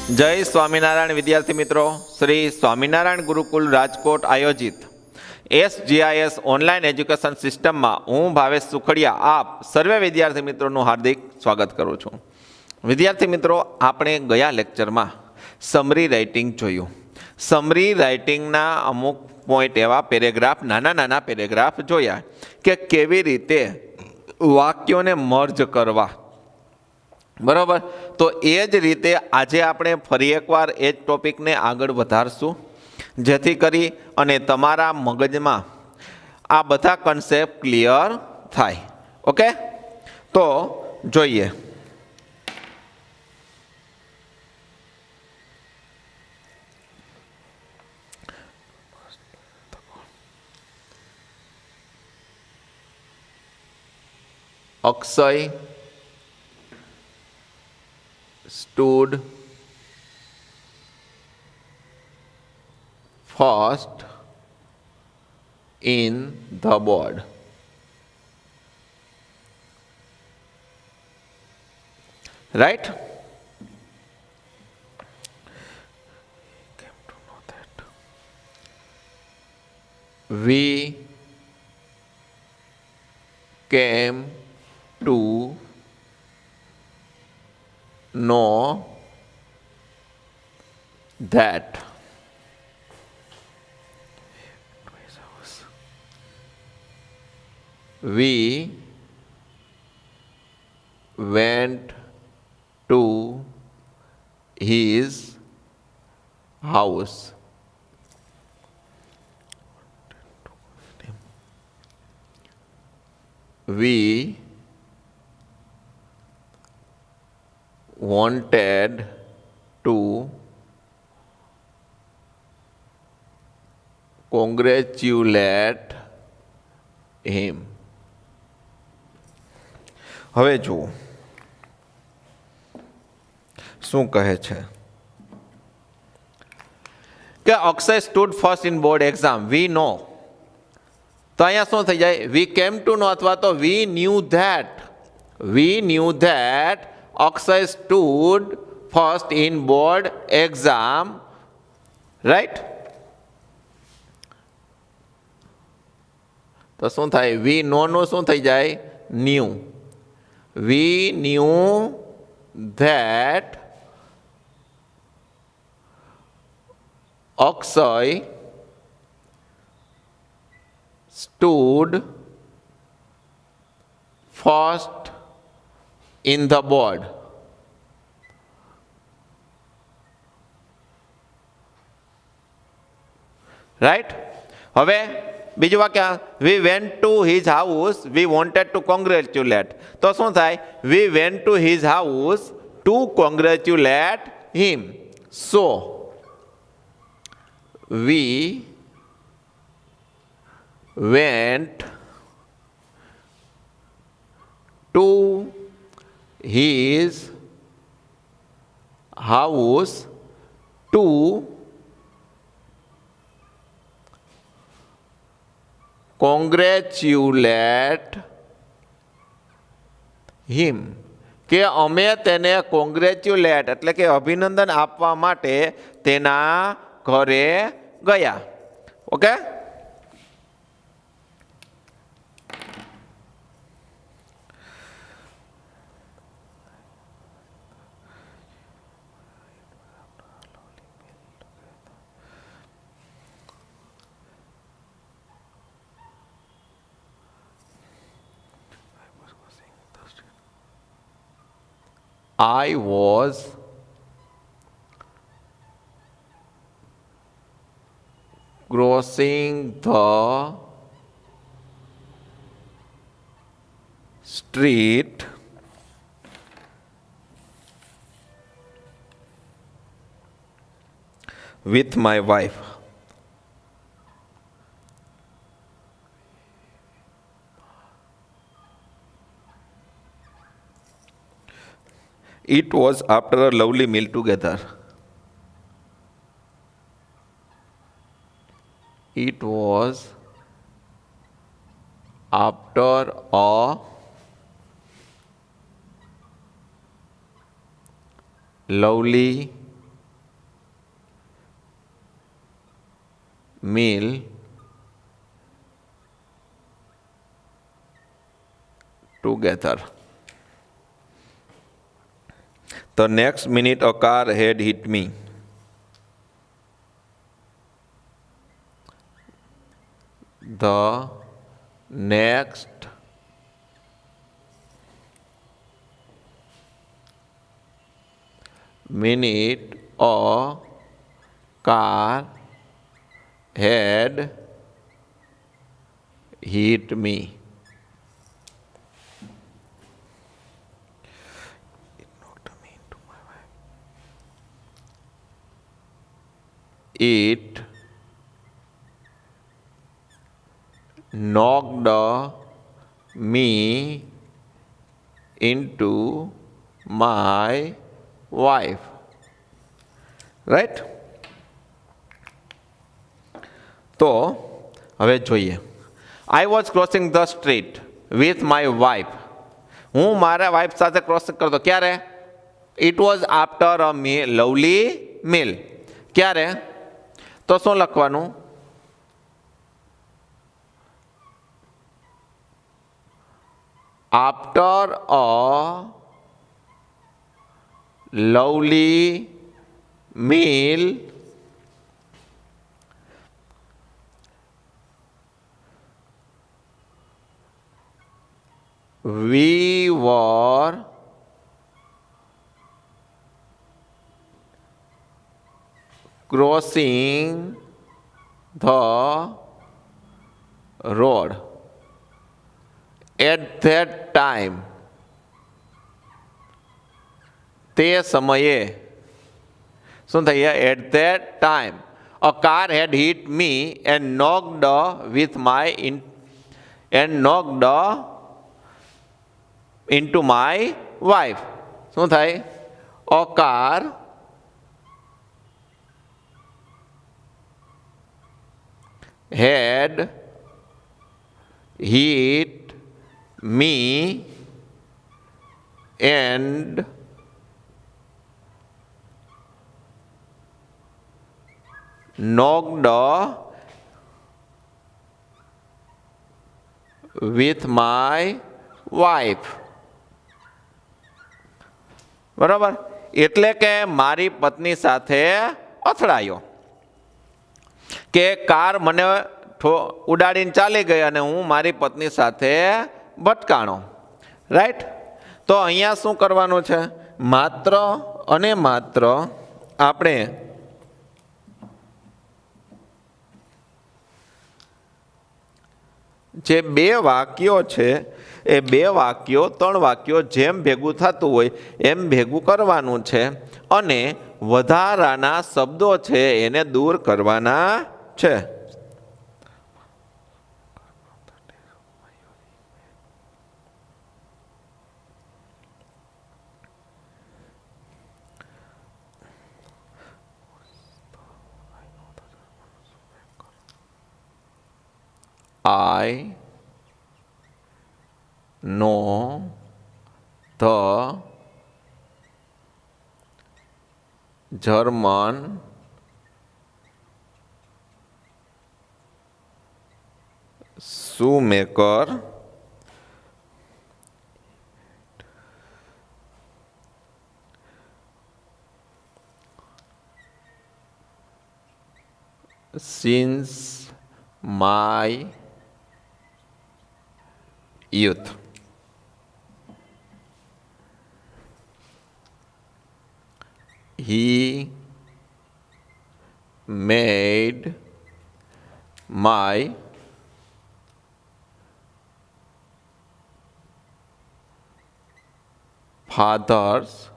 जय स्वामीनारायण विद्यार्थी मित्रों, श्री स्वामीनारायण गुरुकुल राजकोट आयोजित SGIS ऑनलाइन एज्युकेशन सिस्टम में हूँ भावेश सुखड़िया आप सर्वे विद्यार्थी मित्रों हार्दिक स्वागत करूँ छूँ। विद्यार्थी मित्रों, आपणे गया लेक्चर में समरी राइटिंग जोयुं। समरी राइटिंगना अमुक पॉइंट एवा पेरेग्राफ नाना नाना पेरेग्राफ जोया कि केवी रीते वाक्यों मर्ज करवा। बराबर, तो ए ज रीते आज आपणे फरी एकवार ए ज टॉपिक ने आगळ वधारशुं जेथी करी अने तमारा मगजमां आ बधा कॉन्सेप्ट क्लियर थाय। ओके, तो जोईए। Akshay stood first in the board. Right? Came to know that. We came to know that we went to his house. We wanted to congratulate him. હવે જુઓ શું કહે છે કે Akshay stood first in board exam. We know, તો અહીંયા શું થઈ જાય? વી કેમ ટુ નો અથવા તો we new that Akshay stood first in board exam, right? તો શું થાય? વી નો નું શું થઈ જાય? New. We new that Akshay stood first in the board. Right? હવે બીજું વાક્ય, we went to his house, we wanted to congratulate. તો શું થાય? We went to his house to congratulate him. So we went to his house to congratulate him. કે અમે તેને congratulate એટલે કે અભિનંદન આપવા માટે તેના ઘરે ગયા. Okay, I was crossing the street with my wife. It was after a lovely meal together. It was after a lovely meal together. The next minute a car had hit me. The next minute a car had hit me. It knocked me into my wife. Right? તો હવે જોઈએ. I was crossing the street with my wife. હું મારા wife સાથે cross કરતો ક્યારે? It was after a lovely meal. ક્યારે? તો શું લખવાનું? After a lovely meal we were crossing the road. At that time, તે સમયે શું થઈએ? At that time, a car had hit me and knocked into my wife. શું થાય? A car had hit me and knocked with my wife. બરાબર? એટલે કે મારી પત્ની સાથે અથડાયો, કે કાર મને ઉડાડીને ચાલી ગઈ અને હું મારી પત્ની સાથે ભટકાણો. રાઈટ? તો અહીંયા શું કરવાનું છે? માત્ર અને માત્ર આપણે જે બે વાક્યો છે એ બે વાક્યો ત્રણ વાક્યો જેમ ભેગું થતું હોય એમ ભેગું કરવાનું છે અને વધારાના શબ્દો છે એને દૂર કરવાના છે. I know the German shoemaker since my youth. He made my father's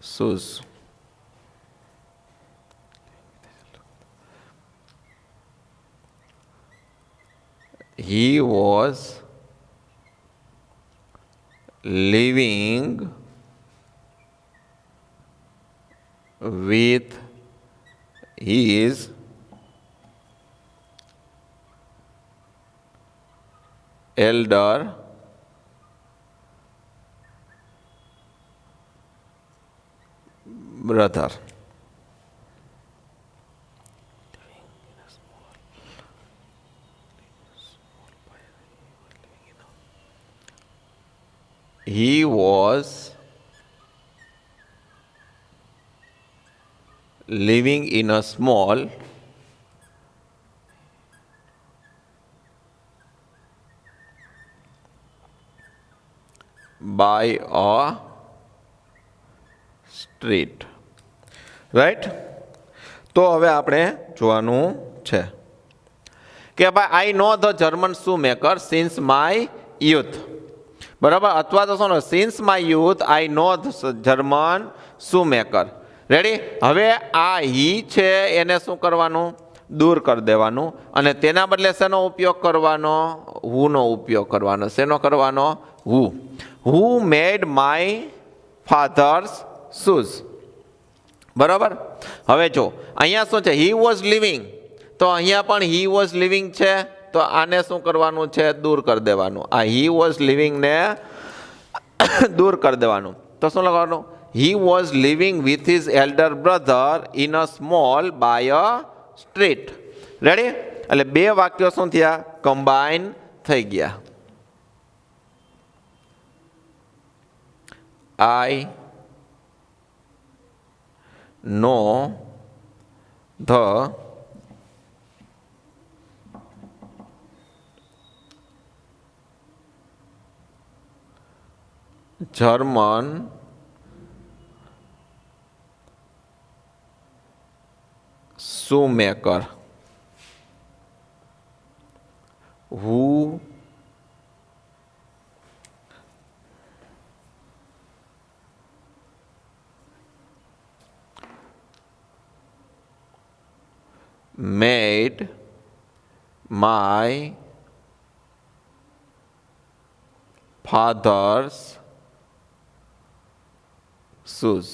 shoes. He was living with his elder brother. was living in a small by a street. Right. તો હવે આપણે જોવાનું છે કે ભાઈ I know the German shoe maker since my youth. બરાબર, અથવા તો શું since my youth I know German shoe maker. Ready. હવે આ હી છે એને શું કરવાનું? દૂર કરી દેવાનું અને તેના બદલે શેનો ઉપયોગ કરવાનો? હુનો ઉપયોગ કરવાનો. શેનો કરવાનો? હુ. હુ મેડ માય ફાધર્સ શૂઝ. બરાબર. હવે જો અહીંયા શું છે? હી વોઝ લિવિંગ. તો અહીંયા પણ હી વોઝ લિવિંગ છે, તો આને શું કરવાનું છે? દૂર કરી દેવાનું. આ હી વોઝ લિવિંગ ને દૂર કરી દેવાનું. તો શું લખવાનું? He was living with his elder brother in a small by a street. Ready. એટલે બે વાક્યો શું થયા? કમ્બાઈન થઈ ગયા. I know the German shoemaker who made my father's shoes.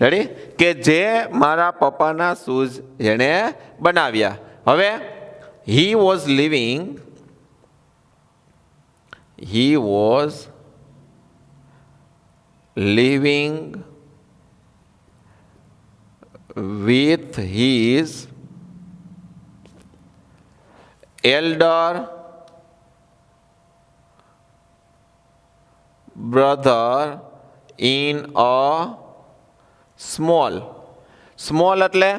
Ready. કે જે મારા પપ્પાના શૂઝ જેણે બનાવ્યા. હવે he was living with his elder brother in a small એટલે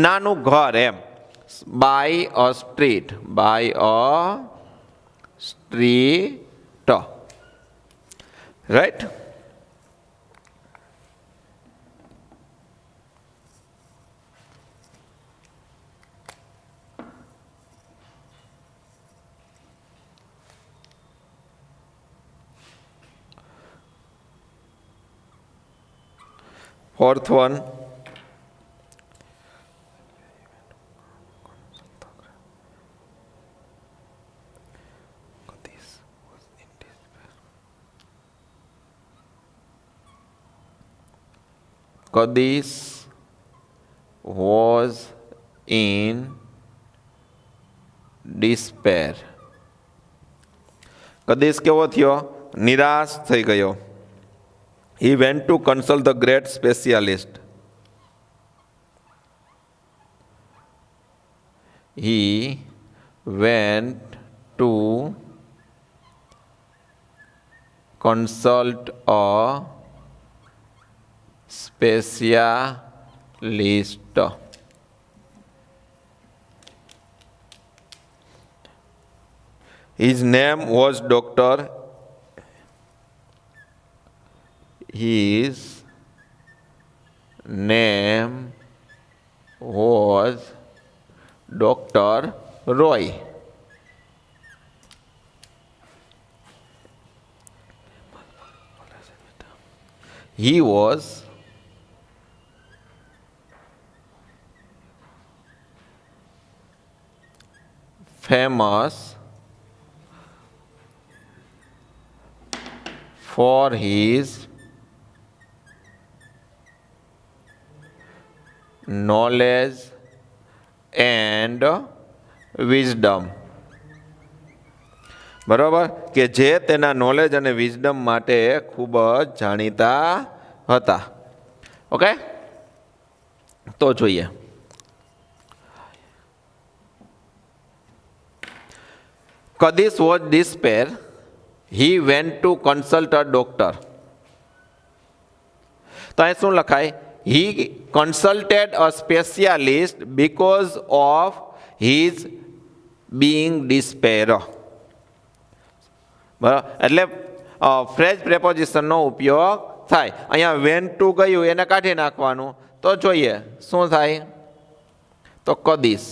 નાનું ઘર એમ. by a street right. Fourth one, Qadis was in despair. કદીસ કેવો થયો? નિરાશ થઈ ગયો. He went to consult the great specialist. He went to consult a specialist. His name was Dr. His name was Dr. Roy. He was famous for his knowledge and wisdom. બરાબર. કે જે તેના knowledge અને wisdom માટે ખૂબ જ જાણીતા હતા. ઓકે. તો જોઈએ. Qadis was despair. he went to consult a doctor. તો અહીં શું લખાય? He consulted a specialist because of his being despair. બરાબર, એટલે ફ્રેઝ પ્રેપોઝિશનનો ઉપયોગ થાય. અહીંયા વેન ટુ ગયું એને કાઢી નાખવાનું, તો જોઈએ શું થાય. તો કદીશ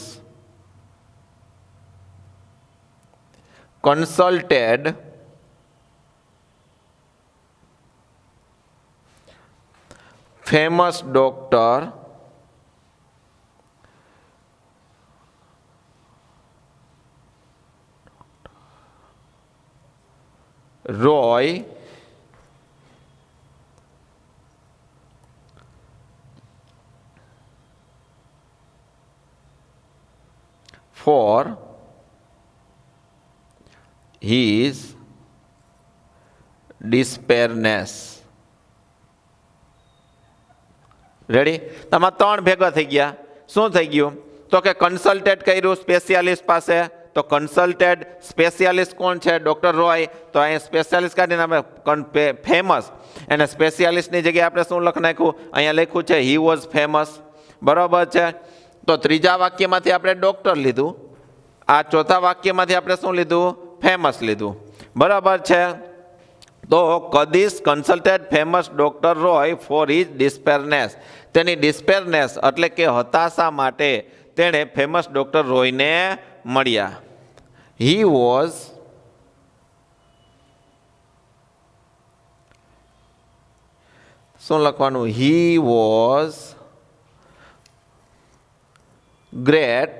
consulted famous doctor Roy for his despairiness. Ready? તમારા ત્રણ ભેગા થઈ ગયા. શું થઈ ગયું? તો કે કન્સલ્ટેડ કર્યું સ્પેશિયાલિસ્ટ પાસે, તો કન્સલ્ટેડ સ્પેશિયાલિસ્ટ કોણ છે? ડૉક્ટર રોય. તો અહીંયા સ્પેશિયાલિસ્ટ કાઢીને આપણે ફેમસ, એને સ્પેશિયાલિસ્ટની જગ્યાએ આપણે શું લખ નાખ્યું? અહીંયા લખ્યું છે હી વોઝ ફેમસ. બરાબર છે. તો ત્રીજા વાક્યમાંથી આપણે ડૉક્ટર લીધું, આ ચોથા વાક્યમાંથી આપણે શું લીધું? ફેમસ લીધું. બરાબર છે. તો કદીશ consulted famous doctor Roy for his ડિસ્પેરનેસ. તેની ડિસ્પેરનેસ એટલે કે હતાશા માટે તેણે ફેમસ ડૉક્ટર રોયને મળ્યા. હી વોઝ શું લખવાનું? He was great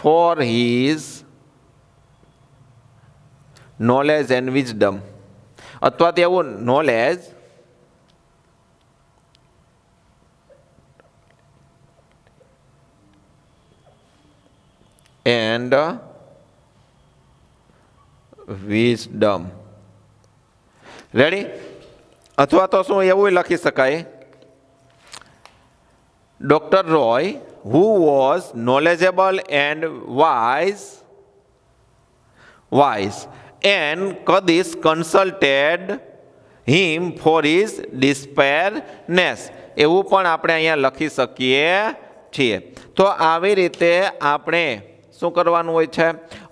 for his knowledge and wisdom. અથવા તો એવું knowledge and wisdom. રેડી? અથવા તો શું એવું લખી શકાય? Doctor Roy who was knowledgeable and wise and Kadish consulted him for his despairiness. એવું પણ આપણે અહીંયા લખી શકીએ છીએ. તો આવી રીતે આપણે શું કરવાનું હોય છે?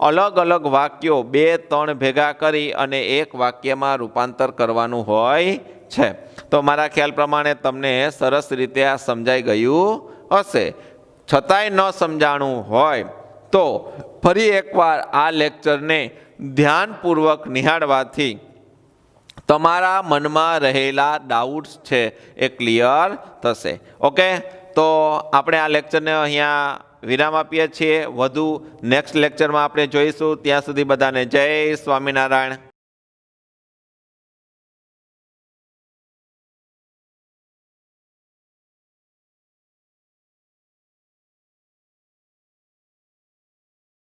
અલગ અલગ વાક્યો 2-3 ભેગા કરી અને એક વાક્યમાં રૂપાંતર કરવાનું હોય છે. તો મારા ખ્યાલ પ્રમાણે તમને સરસ રીતે આ સમજાઈ ગયું હશે. છતાંય ન સમજાણું હોય તો ફરી એકવાર આ લેક્ચરને ધ્યાનપૂર્વક નિહાળવાથી તમારા મનમાં રહેલા ડાઉટ્સ છે એ ક્લિયર થશે. ઓકે, તો આપણે આ લેક્ચરને અહીંયા વિરામ આપીએ છીએ. વધુ નેક્સ્ટ લેક્ચરમાં આપણે જોઈશું. ત્યાં સુધી બધાને જય સ્વામિનારાયણ.